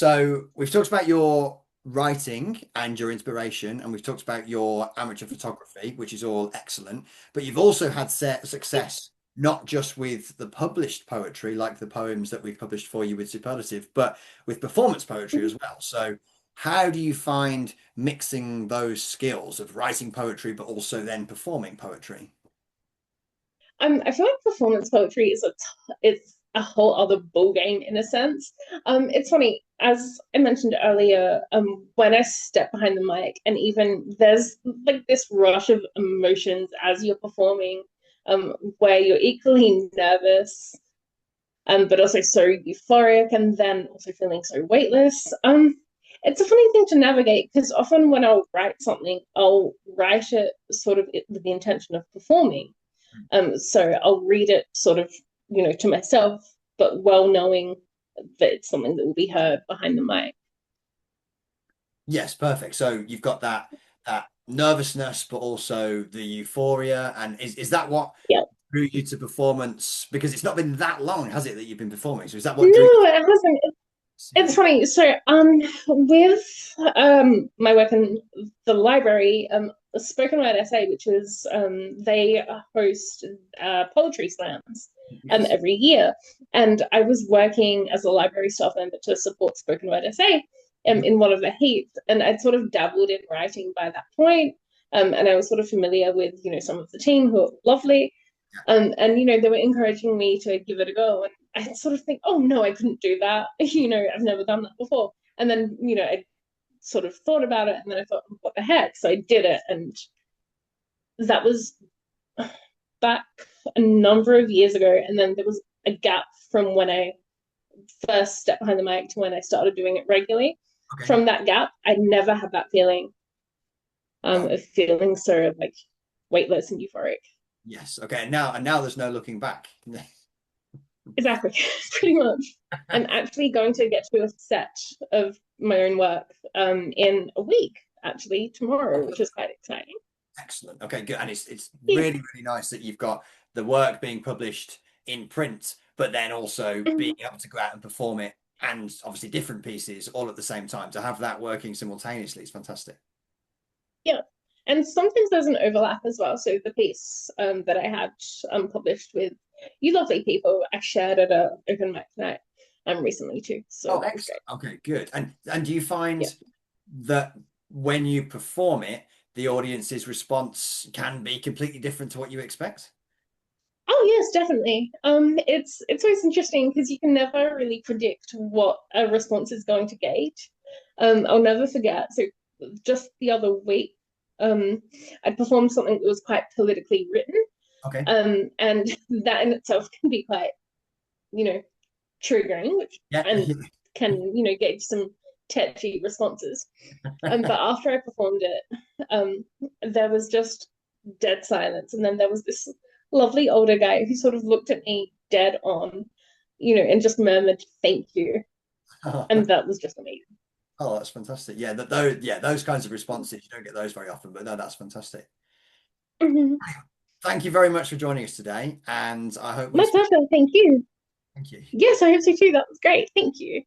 So we've talked about your writing and your inspiration, and we've talked about your amateur photography, which is all excellent. But you've also had success not just with the published poetry, like the poems that we've published for you with Superlative, but with performance poetry as well. So how do you find mixing those skills of writing poetry, but also then performing poetry? I feel like performance poetry is it's a whole other ball game in a sense. It's funny, as I mentioned earlier, when I step behind the mic, and even there's like this rush of emotions as you're performing, where you're equally nervous, but also so euphoric, and then also feeling so weightless. It's a funny thing to navigate because often when I'll write something, I'll write it sort of with the intention of performing. So I'll read it sort of, to myself, but well knowing that it's something that will be heard behind the mic. Yes, perfect. So you've got that nervousness, but also the euphoria. And is that what Yeah. drew you to performance? Because it's not been that long, has it, that you've been performing? So is that what drew No, it hasn't. It's you? funny. So, with my work in the library, Spoken Word Essay, which is they host poetry slams Yes. every year, and I was working as a library staff member to support Spoken Word Essay Mhm. in one of the heats, and I'd sort of dabbled in writing by that point, and I was sort of familiar with some of the team who are lovely, and they were encouraging me to give it a go. And I sort of think, oh no, I couldn't do that. I've never done that before. And then, I sort of thought about it, and then I thought, what the heck? So I did it. And that was back a number of years ago. And then there was a gap from when I first stepped behind the mic to when I started doing it regularly. Okay. From that gap, I never had that feeling Oh, of feeling so like weightless and euphoric. yes. Okay. And now there's no looking back. Exactly, pretty much. I'm actually going to get to a set of my own work in a week, actually, tomorrow, which is quite exciting. Excellent. Okay, good. And it's Yeah. really, really nice that you've got the work being published in print, but then also being Mhm. able to go out and perform it and obviously different pieces all at the same time. To have that working simultaneously is fantastic. Yeah. And sometimes there's an overlap as well. So the piece that I had published with you lovely people, I shared at a open mic night recently too. So Oh, that was great. excellent. Okay, good. And do you Yeah. find that when you perform it, the audience's response can be completely different to what you expect? Oh yes, definitely. It's always interesting because you can never really predict what a response is going to gauge. I'll never forget. So just the other week, I performed something that was quite politically written, Okay. and that in itself can be quite, you know, triggering, which Yeah. and can get some tetchy responses. But after I performed it, there was just dead silence. And then there was this lovely older guy who sort of looked at me dead on, and just murmured, "Thank you." And that was just amazing. Oh, that's fantastic. Yeah, those kinds of responses, you don't get those very often, but no, that's fantastic. Mhm. Thank you very much for joining us today, and I hope we My speak. pleasure. Thank you. Thank you. Yes, I hope so too. That was great. Thank you.